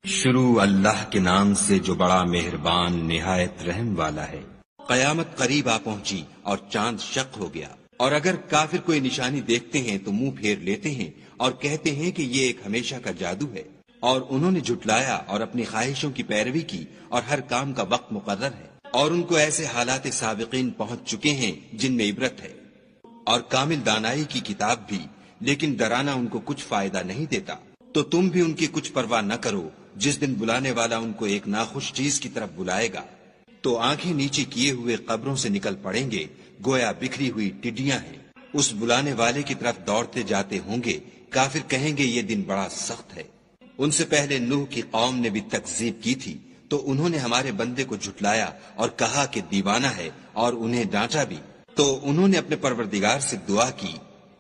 شروع اللہ کے نام سے جو بڑا مہربان نہایت رحم والا ہے۔ قیامت قریب آ پہنچی اور چاند شق ہو گیا، اور اگر کافر کوئی نشانی دیکھتے ہیں تو منہ پھیر لیتے ہیں اور کہتے ہیں کہ یہ ایک ہمیشہ کا جادو ہے، اور انہوں نے جھٹلایا اور اپنی خواہشوں کی پیروی کی، اور ہر کام کا وقت مقرر ہے، اور ان کو ایسے حالات سابقین پہنچ چکے ہیں جن میں عبرت ہے، اور کامل دانائی کی کتاب بھی، لیکن ڈرانا ان کو کچھ فائدہ نہیں دیتا۔ تو تم بھی ان کی کچھ پرواہ نہ کرو، جس دن بلانے والا ان کو ایک ناخوش چیز کی طرف بلائے گا تو آنکھیں نیچے کیے ہوئے قبروں سے نکل پڑیں گے، گویا بکھری ہوئی ٹڈیاں ہیں۔ اس بلانے والے کی طرف دوڑتے جاتے ہوں گے، کافر کہیں گے یہ دن بڑا سخت ہے۔ ان سے پہلے نوح کی قوم نے بھی تکذیب کی تھی، تو انہوں نے ہمارے بندے کو جھٹلایا اور کہا کہ دیوانہ ہے، اور انہیں ڈانٹا بھی۔ تو انہوں نے اپنے پروردگار سے دعا کی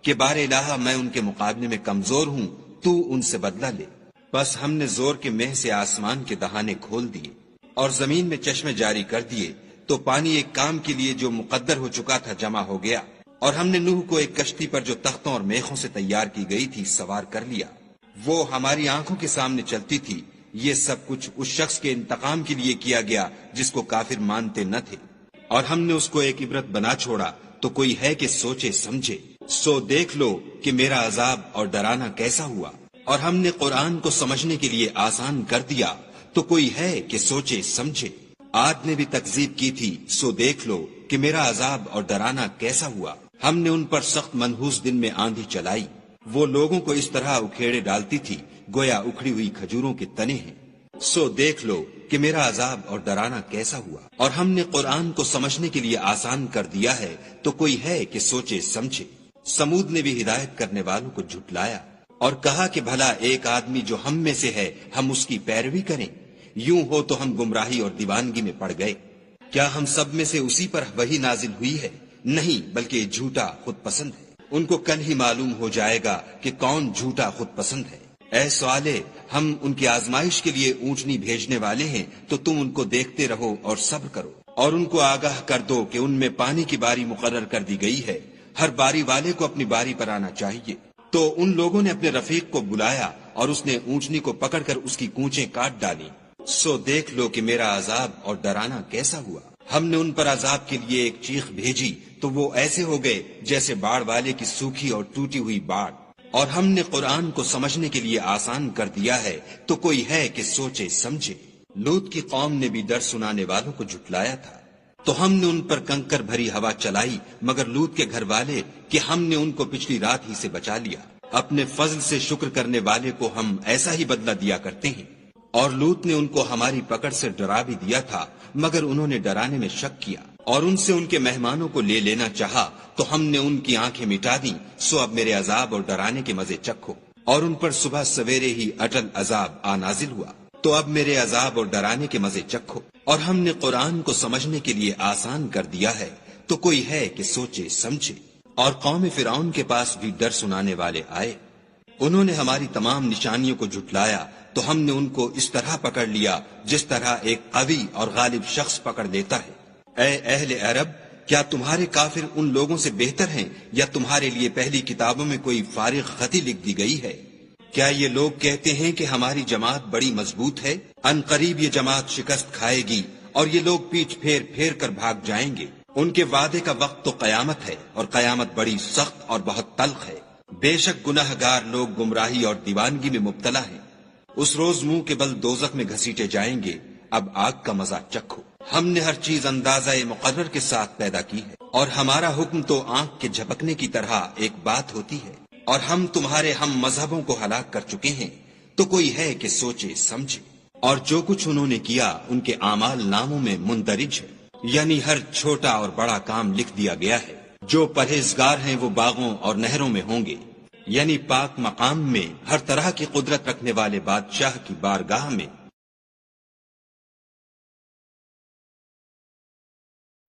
کہ بار الہ میں ان کے مقابلے میں کمزور ہوں، تو ان سے بدلہ لے۔ بس ہم نے زور کے مہ سے آسمان کے دہانے کھول دیے اور زمین میں چشمے جاری کر دیے، تو پانی ایک کام کے لیے جو مقدر ہو چکا تھا جمع ہو گیا، اور ہم نے نوح کو ایک کشتی پر جو تختوں اور میخوں سے تیار کی گئی تھی سوار کر لیا۔ وہ ہماری آنکھوں کے سامنے چلتی تھی۔ یہ سب کچھ اس شخص کے انتقام کے لیے کیا گیا جس کو کافر مانتے نہ تھے، اور ہم نے اس کو ایک عبرت بنا چھوڑا، تو کوئی ہے کہ سوچے سمجھے۔ سو دیکھ لو کہ میرا عذاب اور ڈرانا کیسا ہوا، اور ہم نے قرآن کو سمجھنے کے لیے آسان کر دیا، تو کوئی ہے کہ سوچے سمجھے۔ عاد نے بھی تکذیب کی تھی، سو دیکھ لو کہ میرا عذاب اور ڈرانا کیسا ہوا۔ ہم نے ان پر سخت منحوس دن میں آندھی چلائی، وہ لوگوں کو اس طرح اکھیڑے ڈالتی تھی گویا اکھڑی ہوئی کھجوروں کے تنے ہیں۔ سو دیکھ لو کہ میرا عذاب اور ڈرانا کیسا ہوا، اور ہم نے قرآن کو سمجھنے کے لیے آسان کر دیا ہے، تو کوئی ہے کہ سوچے سمجھے۔ سمود نے بھی ہدایت کرنے والوں کو جھٹلایا اور کہا کہ بھلا ایک آدمی جو ہم میں سے ہے ہم اس کی پیروی کریں؟ یوں ہو تو ہم گمراہی اور دیوانگی میں پڑ گئے۔ کیا ہم سب میں سے اسی پر وحی نازل ہوئی ہے؟ نہیں، بلکہ جھوٹا خود پسند ہے۔ ان کو کل ہی معلوم ہو جائے گا کہ کون جھوٹا خود پسند ہے۔ اے صالح، ہم ان کی آزمائش کے لیے اونٹنی بھیجنے والے ہیں، تو تم ان کو دیکھتے رہو اور صبر کرو، اور ان کو آگاہ کر دو کہ ان میں پانی کی باری مقرر کر دی گئی ہے، ہر باری والے کو اپنی باری پر آنا چاہیے۔ تو ان لوگوں نے اپنے رفیق کو بلایا اور اس نے اونٹنی کو پکڑ کر اس کی کونچیں کاٹ ڈالی۔ سو دیکھ لو کہ میرا عذاب اور ڈرانا کیسا ہوا۔ ہم نے ان پر عذاب کے لیے ایک چیخ بھیجی، تو وہ ایسے ہو گئے جیسے باڑ والے کی سوکھی اور ٹوٹی ہوئی باڑ۔ اور ہم نے قرآن کو سمجھنے کے لیے آسان کر دیا ہے، تو کوئی ہے کہ سوچے سمجھے۔ لوط کی قوم نے بھی ڈر سنانے والوں کو جھٹلایا تھا، تو ہم نے ان پر کنکر بھری ہوا چلائی، مگر لوط کے گھر والے کہ ہم نے ان کو پچھلی رات ہی سے بچا لیا۔ اپنے فضل سے شکر کرنے والے کو ہم ایسا ہی بدلہ دیا کرتے ہیں۔ اور لوط نے ان کو ہماری پکڑ سے ڈرا بھی دیا تھا، مگر انہوں نے ڈرانے میں شک کیا، اور ان سے ان کے مہمانوں کو لے لینا چاہا، تو ہم نے ان کی آنکھیں مٹا دیں۔ سو اب میرے عذاب اور ڈرانے کے مزے چکھو۔ اور ان پر صبح سویرے ہی اٹل عذاب آ نازل ہوا، تو اب میرے عذاب اور ڈرانے کے مزے چکھو۔ اور ہم نے قرآن کو سمجھنے کے لیے آسان کر دیا ہے، تو کوئی ہے کہ سوچے سمجھے۔ اور قوم فرعون کے پاس بھی ڈر سنانے والے آئے، انہوں نے ہماری تمام نشانیوں کو جھٹلایا، تو ہم نے ان کو اس طرح پکڑ لیا جس طرح ایک قوی اور غالب شخص پکڑ لیتا ہے۔ اے اہل عرب، کیا تمہارے کافر ان لوگوں سے بہتر ہیں، یا تمہارے لیے پہلی کتابوں میں کوئی فارغ خطی لکھ دی گئی ہے؟ کیا یہ لوگ کہتے ہیں کہ ہماری جماعت بڑی مضبوط ہے؟ ان قریب یہ جماعت شکست کھائے گی، اور یہ لوگ پیٹھ پھیر پھیر کر بھاگ جائیں گے۔ ان کے وعدے کا وقت تو قیامت ہے، اور قیامت بڑی سخت اور بہت تلخ ہے۔ بے شک گناہ گار لوگ گمراہی اور دیوانگی میں مبتلا ہیں۔ اس روز منہ کے بل دوزخ میں گھسیٹے جائیں گے۔ اب آگ کا مزہ چکھو۔ ہم نے ہر چیز اندازہ مقرر کے ساتھ پیدا کی ہے، اور ہمارا حکم تو آنکھ کے جھپکنے کی طرح ایک بات ہوتی ہے۔ اور ہم تمہارے ہم مذہبوں کو ہلاک کر چکے ہیں، تو کوئی ہے کہ سوچے سمجھے۔ اور جو کچھ انہوں نے کیا ان کے اعمال ناموں میں مندرج ہے، یعنی ہر چھوٹا اور بڑا کام لکھ دیا گیا ہے۔ جو پرہیزگار ہیں وہ باغوں اور نہروں میں ہوں گے، یعنی پاک مقام میں ہر طرح کی قدرت رکھنے والے بادشاہ کی بارگاہ میں۔